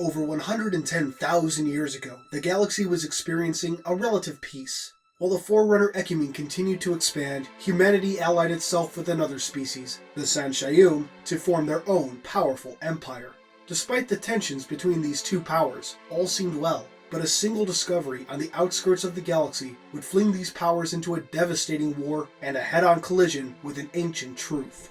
Over 110,000 years ago, the galaxy was experiencing a relative peace. While the Forerunner ecumene continued to expand, humanity allied itself with another species, the Sanshayum, to form their own powerful empire. Despite the tensions between these two powers, all seemed well, but a single discovery on the outskirts of the galaxy would fling these powers into a devastating war and a head-on collision with an ancient truth.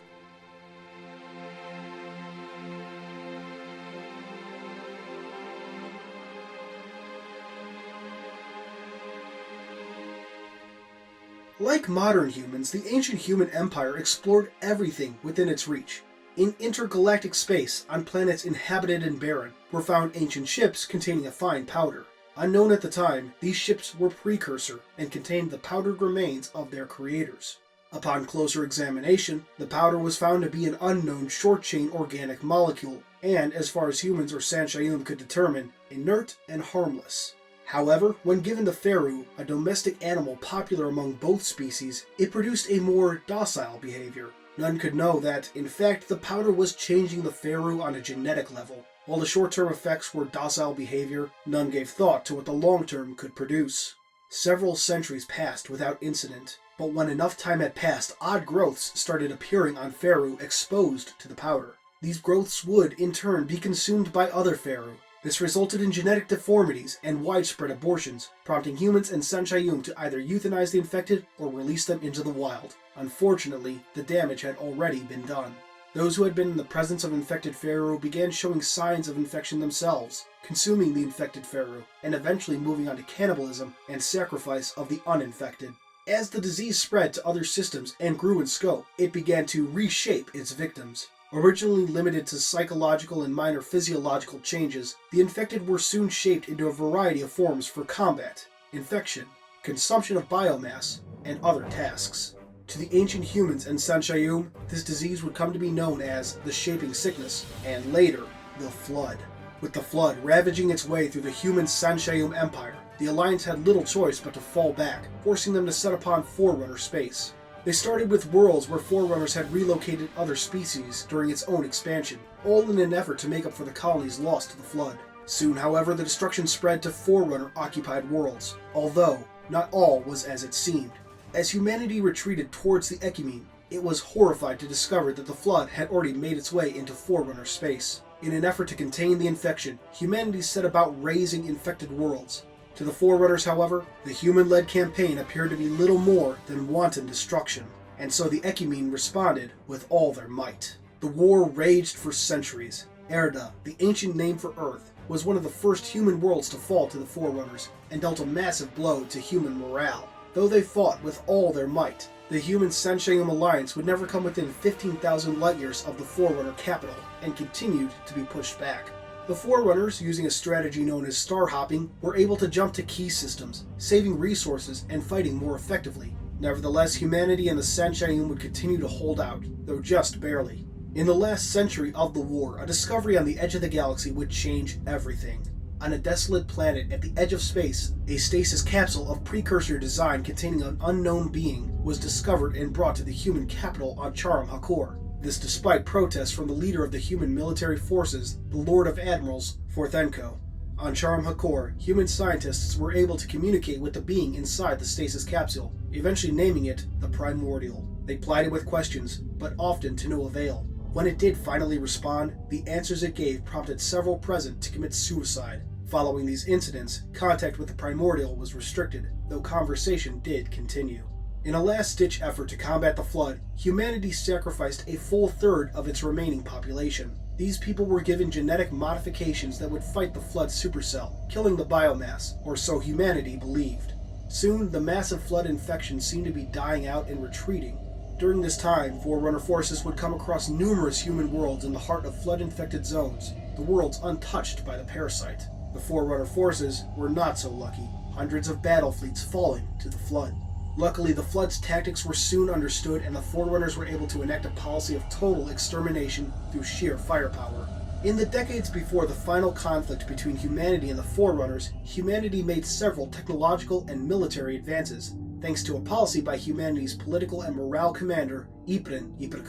Like modern humans, the ancient human empire explored everything within its reach. In intergalactic space, on planets inhabited and barren, were found ancient ships containing a fine powder. Unknown at the time, these ships were precursor and contained the powdered remains of their creators. Upon closer examination, the powder was found to be an unknown short-chain organic molecule, and, as far as humans or Sanshayum could determine, inert and harmless. However, when given to Feru, a domestic animal popular among both species, it produced a more docile behavior. None could know that, in fact, the powder was changing the Feru on a genetic level. While the short-term effects were docile behavior, none gave thought to what the long-term could produce. Several centuries passed without incident, but when enough time had passed, odd growths started appearing on Feru exposed to the powder. These growths would, in turn, be consumed by other Feru. This resulted in genetic deformities and widespread abortions, prompting humans and Sanshayum to either euthanize the infected or release them into the wild. Unfortunately, the damage had already been done. Those who had been in the presence of infected Feru began showing signs of infection themselves, consuming the infected Feru, and eventually moving on to cannibalism and sacrifice of the uninfected. As the disease spread to other systems and grew in scope, it began to reshape its victims. Originally limited to psychological and minor physiological changes, the infected were soon shaped into a variety of forms for combat, infection, consumption of biomass, and other tasks. To the ancient humans and Sanshayum, this disease would come to be known as the Shaping Sickness, and later, the Flood. With the Flood ravaging its way through the human Sanshayum Empire, the Alliance had little choice but to fall back, forcing them to set upon Forerunner space. They started with worlds where Forerunners had relocated other species during its own expansion, all in an effort to make up for the colonies lost to the Flood. Soon, however, the destruction spread to Forerunner-occupied worlds, although not all was as it seemed. As humanity retreated towards the ecumene, it was horrified to discover that the Flood had already made its way into Forerunner space. In an effort to contain the infection, humanity set about raising infected worlds. To the Forerunners, however, the human-led campaign appeared to be little more than wanton destruction, and so the ecumene responded with all their might. The war raged for centuries. Erda, the ancient name for Earth, was one of the first human worlds to fall to the Forerunners, and dealt a massive blow to human morale. Though they fought with all their might, the human Sanshayum alliance would never come within 15,000 light-years of the Forerunner capital, and continued to be pushed back. The Forerunners, using a strategy known as star hopping, were able to jump to key systems, saving resources and fighting more effectively. Nevertheless, humanity and the Sanshayum would continue to hold out, though just barely. In the last century of the war, a discovery on the edge of the galaxy would change everything. On a desolate planet at the edge of space, a stasis capsule of precursor design containing an unknown being was discovered and brought to the human capital on Charam-Hakor. This despite protests from the leader of the human military forces, the Lord of Admirals, Forthenko. On Charam-Hakor, human scientists were able to communicate with the being inside the stasis capsule, eventually naming it the Primordial. They plied it with questions, but often to no avail. When it did finally respond, the answers it gave prompted several present to commit suicide. Following these incidents, contact with the Primordial was restricted, though conversation did continue. In a last-ditch effort to combat the Flood, humanity sacrificed a full third of its remaining population. These people were given genetic modifications that would fight the Flood supercell, killing the biomass, or so humanity believed. Soon, the massive Flood infection seemed to be dying out and retreating. During this time, Forerunner forces would come across numerous human worlds in the heart of Flood-infected zones, the worlds untouched by the parasite. The Forerunner forces were not so lucky, hundreds of battle fleets falling to the Flood. Luckily, the Flood's tactics were soon understood, and the Forerunners were able to enact a policy of total extermination through sheer firepower. In the decades before the final conflict between humanity and the Forerunners, humanity made several technological and military advances, thanks to a policy by humanity's political and morale commander, Ypres Ypres.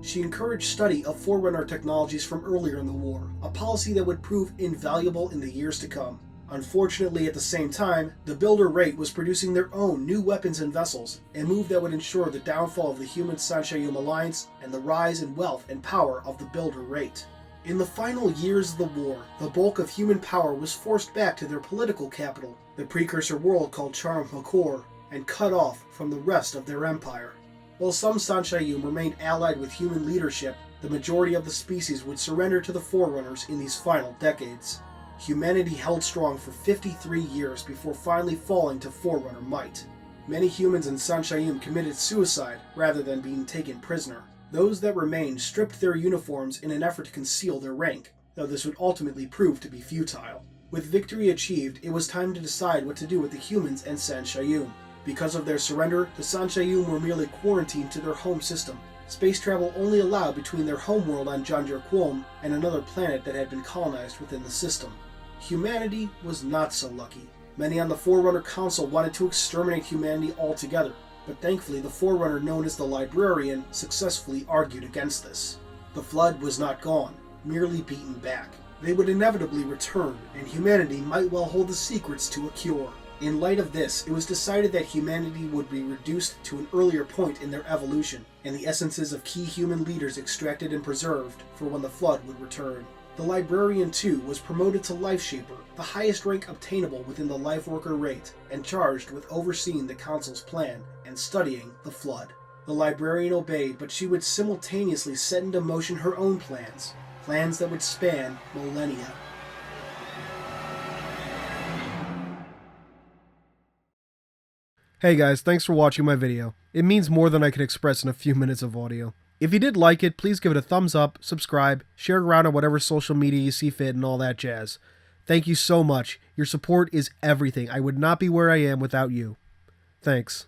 She encouraged study of Forerunner technologies from earlier in the war, a policy that would prove invaluable in the years to come. Unfortunately, at the same time, the Builder Rate was producing their own new weapons and vessels, a move that would ensure the downfall of the Human-Sanshayum alliance and the rise in wealth and power of the Builder Rate. In the final years of the war, the bulk of human power was forced back to their political capital, the precursor world called Charum Hakor, and cut off from the rest of their empire. While some Sanshayum remained allied with human leadership, the majority of the species would surrender to the Forerunners in these final decades. Humanity held strong for 53 years before finally falling to Forerunner might. Many humans in Sanshayum committed suicide rather than being taken prisoner. Those that remained stripped their uniforms in an effort to conceal their rank, though this would ultimately prove to be futile. With victory achieved, it was time to decide what to do with the humans and Sanshayum. Because of their surrender, the Sanshayum were merely quarantined to their home system. Space travel only allowed between their homeworld on Janjir Quom and another planet that had been colonized within the system. Humanity was not so lucky. Many on the Forerunner Council wanted to exterminate humanity altogether, but thankfully the Forerunner known as the Librarian successfully argued against this. The Flood was not gone, merely beaten back. They would inevitably return, and humanity might well hold the secrets to a cure. In light of this, it was decided that humanity would be reduced to an earlier point in their evolution, and the essences of key human leaders extracted and preserved for when the Flood would return. The Librarian, too, was promoted to Life Shaper, the highest rank obtainable within the Life Worker rate, and charged with overseeing the Council's plan and studying the Flood. The Librarian obeyed, but she would simultaneously set into motion her own plans that would span millennia. Hey guys, thanks for watching my video. It means more than I can express in a few minutes of audio. If you did like it, please give it a thumbs up, subscribe, share it around on whatever social media you see fit, and all that jazz. Thank you so much. Your support is everything. I would not be where I am without you. Thanks.